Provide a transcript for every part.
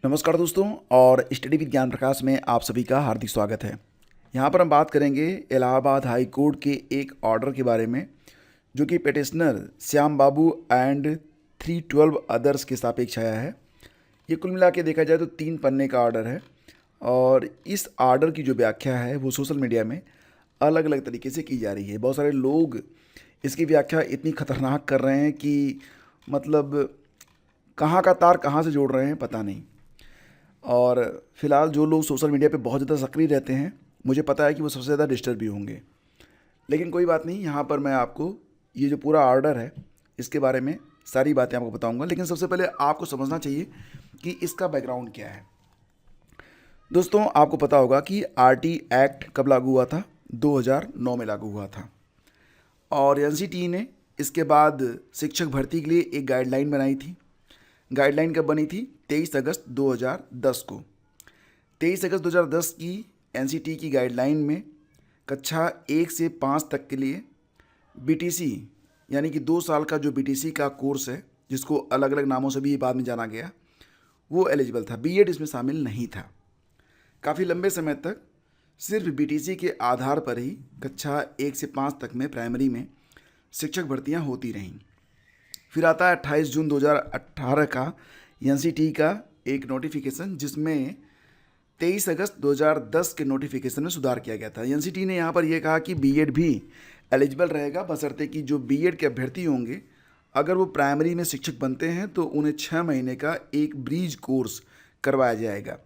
नमस्कार दोस्तों, और स्टडी विद ज्ञान प्रकाश में आप सभी का हार्दिक स्वागत है। यहाँ पर हम बात करेंगे इलाहाबाद हाई कोर्ट के एक ऑर्डर के बारे में, जो कि petitioner Shyam Babu and 312 others के सापेक्ष आया है। ये कुल मिला के देखा जाए तो 3 पन्ने का ऑर्डर है, और इस ऑर्डर की जो व्याख्या है वो सोशल मीडिया में अलग अलग तरीके से की जा रही है। बहुत सारे लोग इसकी व्याख्या इतनी खतरनाक कर रहे हैं कि मतलब कहाँ का तार कहाँ से जोड़ रहे हैं पता नहीं। और फिलहाल जो लोग सोशल मीडिया पे बहुत ज़्यादा सक्रिय रहते हैं, मुझे पता है कि वो सबसे ज़्यादा डिस्टर्ब भी होंगे। लेकिन कोई बात नहीं, यहाँ पर मैं आपको ये जो पूरा ऑर्डर है इसके बारे में सारी बातें आपको बताऊंगा। लेकिन सबसे पहले आपको समझना चाहिए कि इसका बैकग्राउंड क्या है। दोस्तों, आपको पता होगा कि आरटी एक्ट कब लागू हुआ था? 2009 में लागू हुआ था। और एनसीटी ने इसके बाद शिक्षक भर्ती के लिए एक गाइडलाइन बनाई थी। गाइडलाइन कब बनी थी? 23 अगस्त 2010 को। 23 अगस्त 2010 की एनसीटी की गाइडलाइन में कक्षा 1 से 5 तक के लिए बीटीसी यानी कि 2 साल का जो बीटीसी का कोर्स है, जिसको अलग अलग नामों से भी बाद में जाना गया, वो एलिजिबल था। बीएड इसमें शामिल नहीं था। काफ़ी लंबे समय तक सिर्फ बीटीसी के आधार पर ही कक्षा 1 से 5 तक में प्राइमरी में शिक्षक भर्तियां होती रहीं। फिर आता है 28 जून 2018 का एनसीटी का एक नोटिफिकेशन, जिसमें 23 अगस्त 2010 के नोटिफिकेशन में सुधार किया गया था। एनसीटी ने यहाँ पर यह कहा कि बीएड भी एलिजिबल रहेगा, बशर्ते कि जो बीएड के अभ्यर्थी होंगे, अगर वो प्राइमरी में शिक्षक बनते हैं तो उन्हें 6 महीने का एक ब्रीज कोर्स करवाया जाएगा।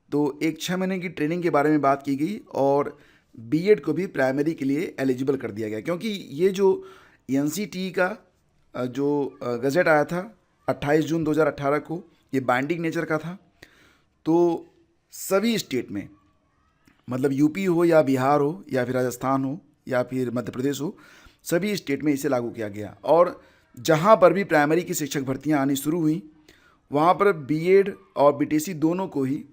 तो एक 6 महीने की ट्रेनिंग के बारे में बात की गई, और बीएड को भी प्राइमरी के लिए एलिजिबल कर दिया गया। क्योंकि ये जो एनसीटी का जो गज़ेट आया था 28 जून 2018 को, ये बाइंडिंग नेचर का था। तो सभी स्टेट में, मतलब यूपी हो या बिहार हो या फिर राजस्थान हो या फिर मध्य प्रदेश हो, सभी स्टेट में इसे लागू किया गया। और जहाँ पर भी प्राइमरी की शिक्षक भर्तियाँ आनी शुरू हुई, वहाँ पर बीएड और बीटीसी दोनों को ही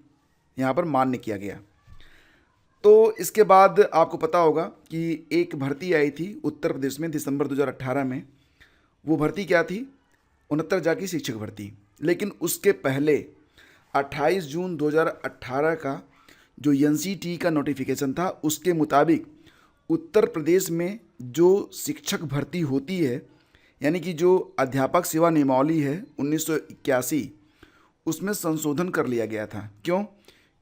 यहाँ पर मान्य किया गया। तो इसके बाद आपको पता होगा कि एक भर्ती आई थी उत्तर प्रदेश में दिसंबर 2018 में। वो भर्ती क्या थी? 69 जा की शिक्षक भर्ती। लेकिन उसके पहले 28 जून 2018 का जो एनसीटी का नोटिफिकेशन था, उसके मुताबिक उत्तर प्रदेश में जो शिक्षक भर्ती होती है, यानी कि जो अध्यापक सेवा नियमावली है 1981, उसमें संशोधन कर लिया गया था। क्यों?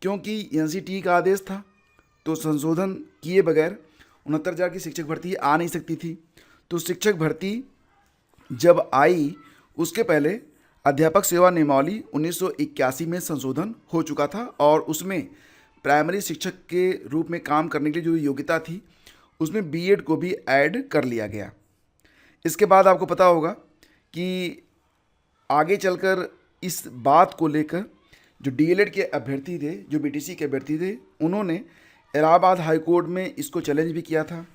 क्योंकि एनसीटी का आदेश था, तो संशोधन किए बगैर 69,000 की शिक्षक भर्ती आ नहीं सकती थी। तो शिक्षक भर्ती जब आई, उसके पहले अध्यापक सेवा नियमावली 1981 में संशोधन हो चुका था, और उसमें प्राइमरी शिक्षक के रूप में काम करने के लिए जो योग्यता थी, उसमें बीएड को भी ऐड कर लिया गया। इसके बाद आपको पता होगा कि आगे चलकर इस बात को लेकर जो डीएलएड के अभ्यर्थी थे, जो बीटीसी के अभ्यर्थी थे, उन्होंने इलाहाबाद हाई कोर्ट में इसको चैलेंज भी किया था।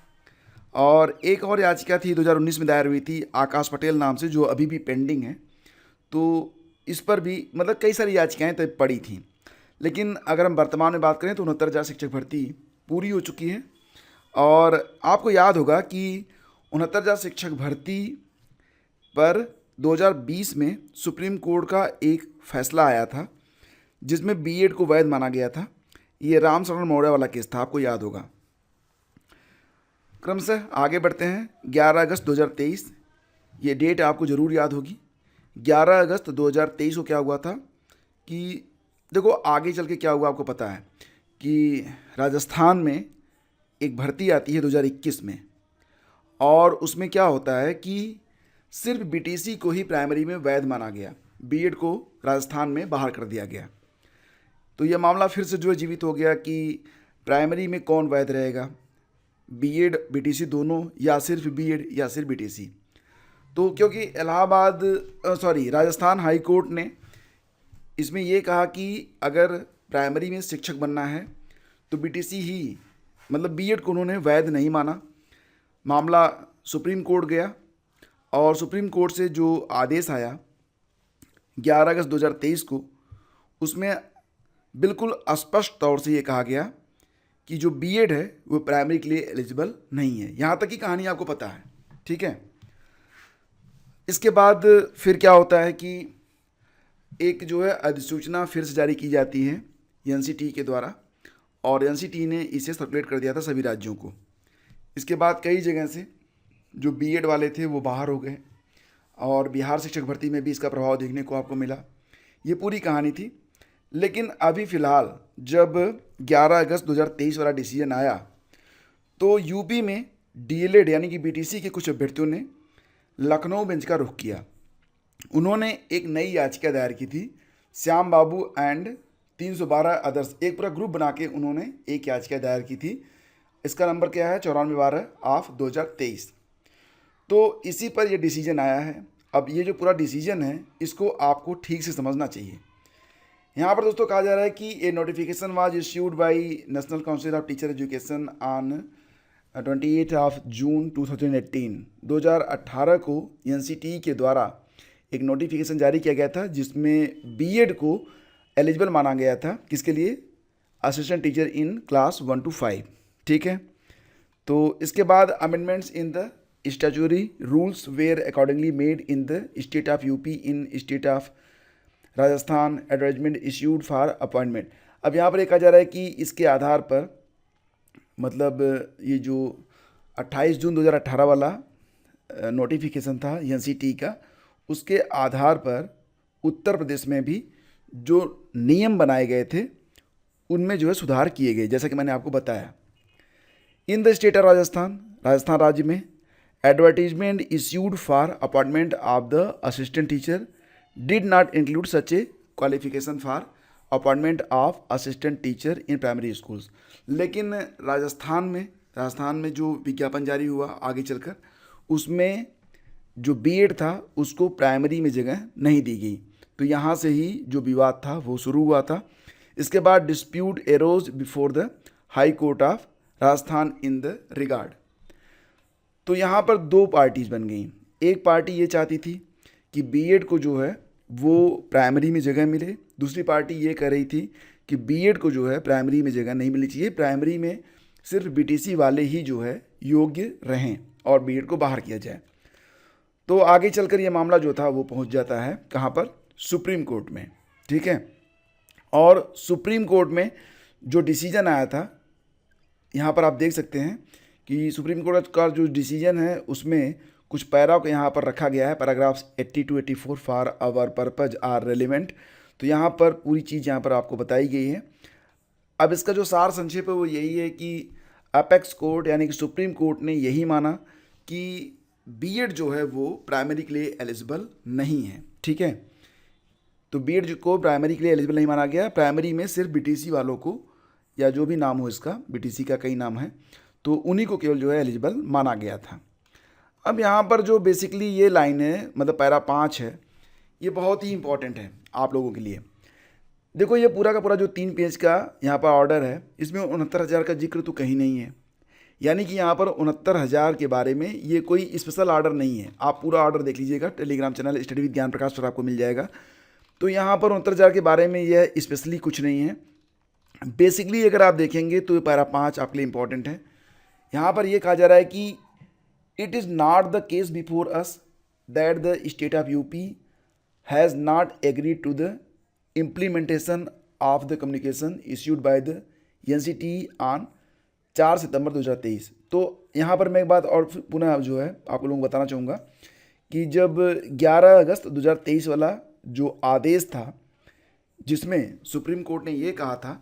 और एक और याचिका थी 2019 में दायर हुई थी आकाश पटेल नाम से, जो अभी भी पेंडिंग है। तो इस पर भी मतलब कई सारी याचिकाएं तब पड़ी थी। लेकिन अगर हम वर्तमान में बात करें तो 69,000 शिक्षक भर्ती पूरी हो चुकी है। और आपको याद होगा कि 69,000 शिक्षक भर्ती पर 2020 में सुप्रीम कोर्ट का एक फैसला आया था, जिसमें बीएड को वैध माना गया था। ये राम शरण मौर्य वाला केस था, आपको याद होगा। क्रमशः आगे बढ़ते हैं। 11 अगस्त 2023, ये डेट आपको ज़रूर याद होगी। 11 अगस्त 2023 को क्या हुआ था कि देखो, आगे चल के क्या हुआ आपको पता है कि राजस्थान में एक भर्ती आती है 2021 में, और उसमें क्या होता है कि सिर्फ बीटीसी को ही प्राइमरी में वैध माना गया, बीएड को राजस्थान में बाहर कर दिया गया। तो यह मामला फिर से जो है जीवित हो गया कि प्राइमरी में कौन वैध रहेगा, बीएड बीटीसी दोनों, या सिर्फ बीएड या सिर्फ बीटीसी। तो क्योंकि राजस्थान हाई कोर्ट ने इसमें ये कहा कि अगर प्राइमरी में शिक्षक बनना है तो बीटीसी ही, मतलब बीएड को उन्होंने वैध नहीं माना। मामला सुप्रीम कोर्ट गया, और सुप्रीम कोर्ट से जो आदेश आया 11 अगस्त 2023 को, उसमें बिल्कुल स्पष्ट तौर से ये कहा गया कि जो बीएड है वो प्राइमरी के लिए एलिजिबल नहीं है। यहाँ तक की कहानी आपको पता है, ठीक है। इसके बाद फिर क्या होता है कि एक जो है अधिसूचना फिर से जारी की जाती है एनसीटी के द्वारा, और एनसीटी ने इसे सर्कुलेट कर दिया था सभी राज्यों को। इसके बाद कई जगह से जो बीएड वाले थे वो बाहर हो गए, और बिहार शिक्षक भर्ती में भी इसका प्रभाव देखने को आपको मिला। ये पूरी कहानी थी। लेकिन अभी फ़िलहाल जब 11 अगस्त 2023 वाला डिसीजन आया, तो यूपी में डीएलएड यानी कि बीटीसी के कुछ अभ्यर्थियों ने लखनऊ बेंच का रुख किया। उन्होंने एक नई याचिका दायर की थी, श्याम बाबू एंड 312 अदर्स, एक पूरा ग्रुप बना के उन्होंने एक याचिका दायर की थी। इसका नंबर क्या है, 94/12/2023। तो इसी पर यह डिसीजन आया है। अब ये जो पूरा डिसीजन है इसको आपको ठीक से समझना चाहिए। यहाँ पर दोस्तों कहा जा रहा है कि a notification was issued by National Council of Teacher Education on 28 जून 2018। 2018 को एनसीटी के द्वारा एक नोटिफिकेशन जारी किया गया था, जिसमें बीएड को एलिजिबल माना गया था। किसके लिए? Assistant teacher in class 1 to 5। ठीक है। तो इसके बाद amendments in the statutory rules were accordingly made in the state of UP, in state of Rajasthan, advertisement issued for appointment. अब यहाँ पर ये कहा जा रहा है कि इसके आधार पर, मतलब ये जो 28 जून 2018 वाला नोटिफिकेशन था एनसीटी का, उसके आधार पर उत्तर प्रदेश में भी जो नियम बनाए गए थे उनमें जो है सुधार किए गए, जैसा कि मैंने आपको बताया। इन the state of Rajasthan, Rajasthan राज्य में advertisement issued for appointment of the assistant teacher did not include such A qualification for appointment of assistant teacher in primary schools. लेकिन राजस्थान में जो विज्ञापन जारी हुआ आगे चलकर, उसमें जो बीएड था उसको प्राइमरी में जगह नहीं दी गई। तो यहाँ से ही जो विवाद था वो शुरू हुआ था। इसके बाद dispute arrows before the high court of Rajasthan in the regard. तो यहाँ पर दो पार्टीज बन गई। एक पार्टी ये चाहती थी कि बीएड को जो है वो प्राइमरी में जगह मिले, दूसरी पार्टी ये कह रही थी कि बीएड को जो है प्राइमरी में जगह नहीं मिलनी चाहिए, प्राइमरी में सिर्फ बीटीसी वाले ही जो है योग्य रहें और बीएड को बाहर किया जाए। तो आगे चलकर ये मामला जो था वो पहुंच जाता है कहाँ पर? सुप्रीम कोर्ट में। ठीक है। और सुप्रीम कोर्ट में जो डिसीजन आया था, यहाँ पर आप देख सकते हैं कि सुप्रीम कोर्ट का जो डिसीजन है उसमें कुछ पैरा को यहाँ पर रखा गया है, paragraphs 80 to 84 for our purpose are relevant. तो यहाँ पर पूरी चीज़ यहाँ पर आपको बताई गई है। अब इसका जो सार संक्षेप है वो यही है कि अपेक्स कोर्ट यानी कि सुप्रीम कोर्ट ने यही माना कि बीएड जो है वो प्राइमरी के लिए एलिजिबल नहीं है। ठीक है। तो बीएड को प्राइमरी के लिए एलिजिबल नहीं माना गया, प्राइमरी में सिर्फ बीटीसी वालों को, या जो भी नाम हो इसका, बीटीसी का कई नाम है, तो उन्हीं को केवल जो है एलिजिबल माना गया था। अब यहाँ पर जो बेसिकली ये लाइन है, मतलब पैरा 5 है, ये बहुत ही इंपॉर्टेंट है आप लोगों के लिए। देखो ये पूरा का पूरा जो 3 पेज का यहाँ पर ऑर्डर है, इसमें 69,000 का जिक्र तो कहीं नहीं है। यानी कि यहाँ पर 69,000 के बारे में ये कोई स्पेशल ऑर्डर नहीं है। आप पूरा ऑर्डर देख लीजिएगा, टेलीग्राम चैनल स्टडी विद ज्ञान प्रकाश पर आपको मिल जाएगा। तो यहाँ पर 69,000 के बारे में यह स्पेशली कुछ नहीं है। बेसिकली अगर आप देखेंगे तो पैरा 5 आपके लिए इंपॉर्टेंट है। यहाँ पर यह कहा जा रहा है कि it is not the case before us that the state of UP has not agreed to the implementation of the communication issued by the NCT on 4 सितंबर 2023। तो यहाँ पर मैं एक बात और पुनः जो है आप लोगों को बताना चाहूँगा कि जब 11 अगस्त 2023 वाला जो आदेश था, जिसमें सुप्रीम कोर्ट ने ये कहा था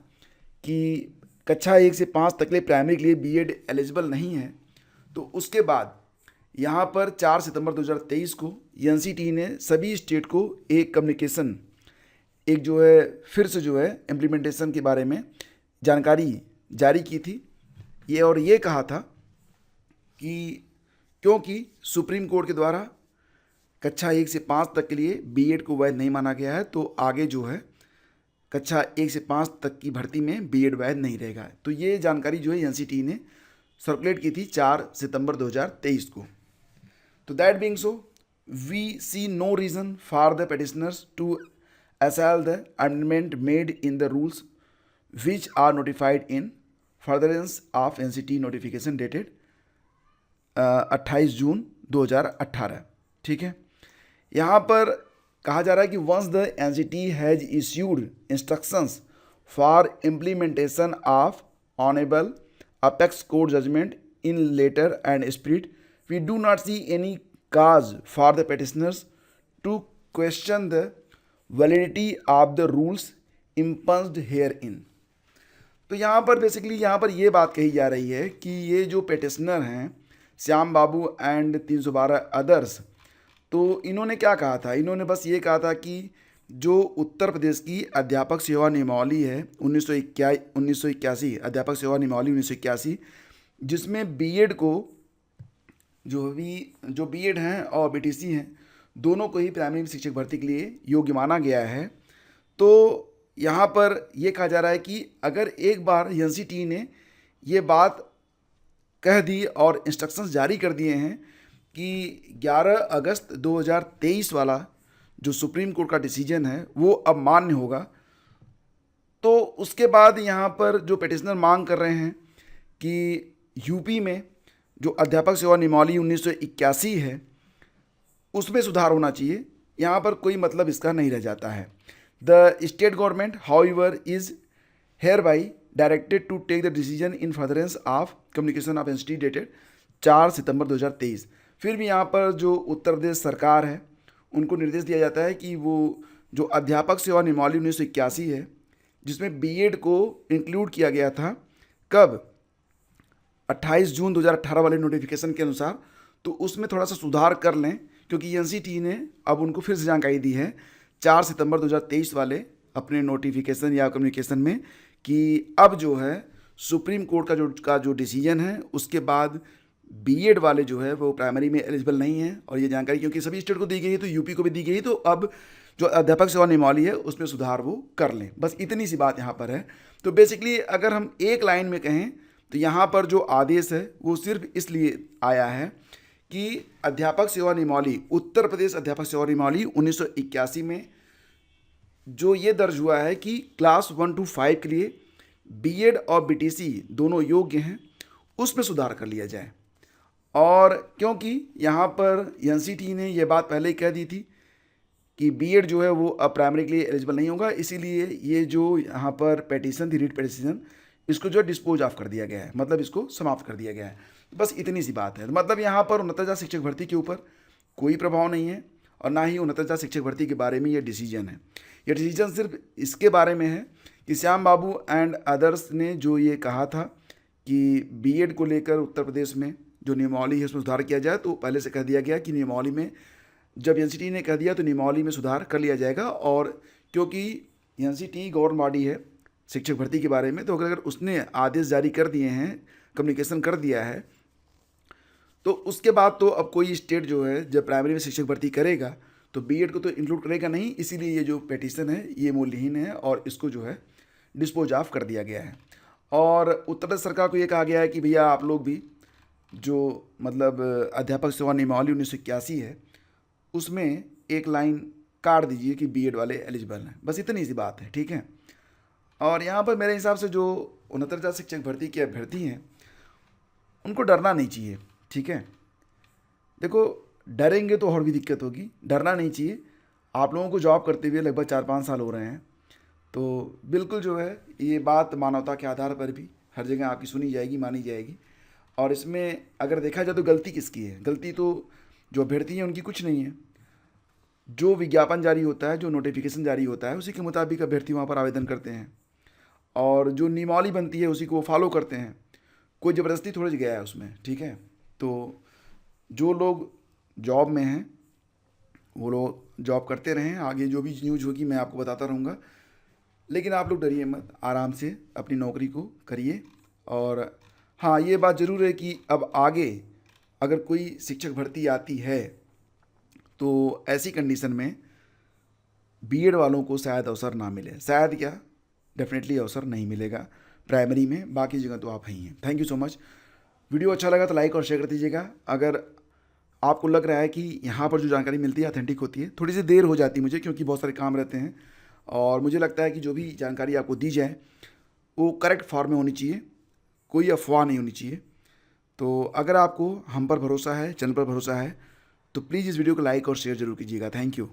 कि कक्षा 1 से 5 तक के लिए प्राइमरी के लिए बीएड एलिजिबल नहीं है, तो उसके बाद यहाँ पर 4 सितंबर 2023 को एनसीटी ने सभी स्टेट को एक कम्युनिकेशन, एक जो है फिर से जो है इम्प्लीमेंटेशन के बारे में जानकारी जारी की थी। ये और ये कहा था कि क्योंकि सुप्रीम कोर्ट के द्वारा कक्षा 1 से 5 तक के लिए बीएड को वैध नहीं माना गया है, तो आगे जो है कक्षा 1 से 5 तक की भर्ती में बीएड वैध नहीं रहेगा। तो ये जानकारी जो है एनसीटी ने सर्कुलेट की थी 4 सितंबर 2023 को। तो that being so, we see no reason for the petitioners to assail the amendment made in the rules which are notified in furtherance of NCT notification dated 28 जून 2018। ठीक है। यहाँ पर कहा जा रहा है कि once the NCT has issued instructions for implementation of honourable apex court judgment in letter and spirit, we do not see any cause for the petitioners to question the validity of the rules imposed herein। तो यहाँ पर basically यहाँ पर ये बात कही जा रही है कि ये जो पेटिशनर हैं श्याम बाबू एंड 312 अदर्स, तो इन्होंने क्या कहा था, इन्होंने बस ये कहा था कि जो उत्तर प्रदेश की अध्यापक सेवा नियमावली है 1981 अध्यापक सेवा नियमावली 1981, जिसमें बीएड को जो बीएड हैं और बीटीसी हैं दोनों को ही प्राइमरी शिक्षक भर्ती के लिए योग्य माना गया है। तो यहाँ पर ये कहा जा रहा है कि अगर एक बार एनसीटी ने ये बात कह दी और इंस्ट्रक्शंस जारी कर दिए हैं कि 11 अगस्त 2023 वाला जो सुप्रीम कोर्ट का डिसीजन है वो अब मान्य होगा, तो उसके बाद यहाँ पर जो पेटिशनर मांग कर रहे हैं कि यूपी में जो अध्यापक सेवा नियमावली 1981 है उसमें सुधार होना चाहिए, यहाँ पर कोई मतलब इसका नहीं रह जाता है। The state government however is hereby directed to take the decision in furtherance of communication of NCT dated 4 सितंबर 2023। फिर भी यहाँ पर जो उत्तर प्रदेश सरकार है उनको निर्देश दिया जाता है कि वो जो अध्यापक सेवा नियमावली 1981 है जिसमें बीएड को इंक्लूड किया गया था कब 28 जून 2018 वाले नोटिफिकेशन के अनुसार, तो उसमें थोड़ा सा सुधार कर लें, क्योंकि एनसीटी ने अब उनको फिर से जानकारी दी है 4 सितंबर 2023 वाले अपने नोटिफिकेशन या कम्युनिकेशन में कि अब जो है सुप्रीम कोर्ट का जो डिसीजन है उसके बाद बीएड वाले जो है वो प्राइमरी में एलिजिबल नहीं है। और ये जानकारी क्योंकि सभी स्टेट को दी गई है तो यूपी को भी दी गई, तो अब जो अध्यापक सेवा नियमावली है उसमें सुधार वो कर लें, बस इतनी सी बात यहाँ पर है। तो बेसिकली अगर हम एक लाइन में कहें तो यहाँ पर जो आदेश है वो सिर्फ इसलिए आया है कि अध्यापक सेवा नियमावली उत्तर प्रदेश अध्यापक सेवा नियमावली 1981 में जो ये दर्ज हुआ है कि क्लास 1 to 5 के लिए बीएड और बीटीसी दोनों योग्य हैं, उसमें सुधार कर लिया जाए। और क्योंकि यहाँ पर एनसीटी ने ये बात पहले ही कह दी थी कि बीएड जो है वो अब प्राइमरी के लिए एलिजिबल नहीं होगा, इसीलिए ये जो यहाँ पर पेटिशन थी, रीट पेटिशन, इसको जो डिस्पोज ऑफ कर दिया गया है, मतलब इसको समाप्त कर दिया गया है। बस इतनी सी बात है। मतलब यहाँ पर उन्नतजा शिक्षक भर्ती के ऊपर कोई प्रभाव नहीं है और ना ही उन्नतजा शिक्षक भर्ती के बारे में ये डिसीजन है। ये डिसीजन सिर्फ इसके बारे में है कि श्याम बाबू एंड अदर्स ने जो ये कहा था कि बीएड को लेकर उत्तर प्रदेश में जो नियमावली है उसमें सुधार किया जाए, तो पहले से कह दिया गया कि नियमावली में जब एनसीटी ने कह दिया तो नियमावली में सुधार कर लिया जाएगा। और क्योंकि एनसीटी गवर्नमेंट बॉडी है शिक्षक भर्ती के बारे में, तो अगर उसने आदेश जारी कर दिए हैं, कम्युनिकेशन कर दिया है, तो उसके बाद तो अब कोई स्टेट जो है जब प्राइमरी में शिक्षक भर्ती करेगा तो बीएड को तो इंक्लूड करेगा नहीं, इसीलिए ये जो पेटिशन है ये मूल्यहीन है और इसको जो है डिस्पोज ऑफ कर दिया गया है। और उत्तर प्रदेश सरकार को ये कहा गया है कि भैया आप लोग भी जो मतलब अध्यापक सेवा नियमावली 1981 है उसमें एक लाइन काट दीजिए कि बीएड वाले एलिजिबल हैं, बस इतनी सी बात है, ठीक है। और यहाँ पर मेरे हिसाब से जो 69,000 शिक्षक भर्ती के अभ्यर्थी हैं उनको डरना नहीं चाहिए, ठीक है। देखो डरेंगे तो और भी दिक्कत होगी, डरना नहीं चाहिए। आप लोगों को जॉब करते हुए लगभग 4-5 साल हो रहे हैं, तो बिल्कुल जो है ये बात मानवता के आधार पर भी हर जगह आपकी सुनी जाएगी, मानी जाएगी। और इसमें अगर देखा जाए तो गलती किसकी है? गलती तो जो अभ्यर्थी हैं उनकी कुछ नहीं है। जो विज्ञापन जारी होता है, जो नोटिफिकेशन जारी होता है, उसी के मुताबिक अभ्यर्थी वहाँ पर आवेदन करते हैं और जो नियमावली बनती है उसी को वो फॉलो करते हैं। कोई ज़बरदस्ती थोड़ी गया है उसमें, ठीक है। तो जो लोग जॉब में हैं वो लोग जॉब करते रहें, आगे जो भी न्यूज़ होगी मैं आपको बताता रहूँगा। लेकिन आप लोग डरिए मत, आराम से अपनी नौकरी को करिए। और हाँ, ये बात ज़रूर है कि अब आगे अगर कोई शिक्षक भर्ती आती है तो ऐसी कंडीशन में बीएड वालों को शायद अवसर ना मिले, शायद क्या डेफिनेटली अवसर नहीं मिलेगा प्राइमरी में, बाकी जगह तो आप ही हैं। Thank you so much. Video अच्छा लगा तो लाइक और शेयर कर दीजिएगा। अगर आपको लग रहा है कि यहाँ पर जो जानकारी मिलती है ऑथेंटिक होती है, थोड़ी सी देर हो जाती है मुझे क्योंकि बहुत सारे काम रहते हैं, और मुझे लगता है कि जो भी जानकारी आपको दी जाए वो करेक्ट फॉर्म में होनी चाहिए, कोई अफवाह नहीं होनी चाहिए। तो अगर आपको हम पर भरोसा है, चैनल पर भरोसा है, तो प्लीज़ इस वीडियो को लाइक और शेयर ज़रूर कीजिएगा। Thank you.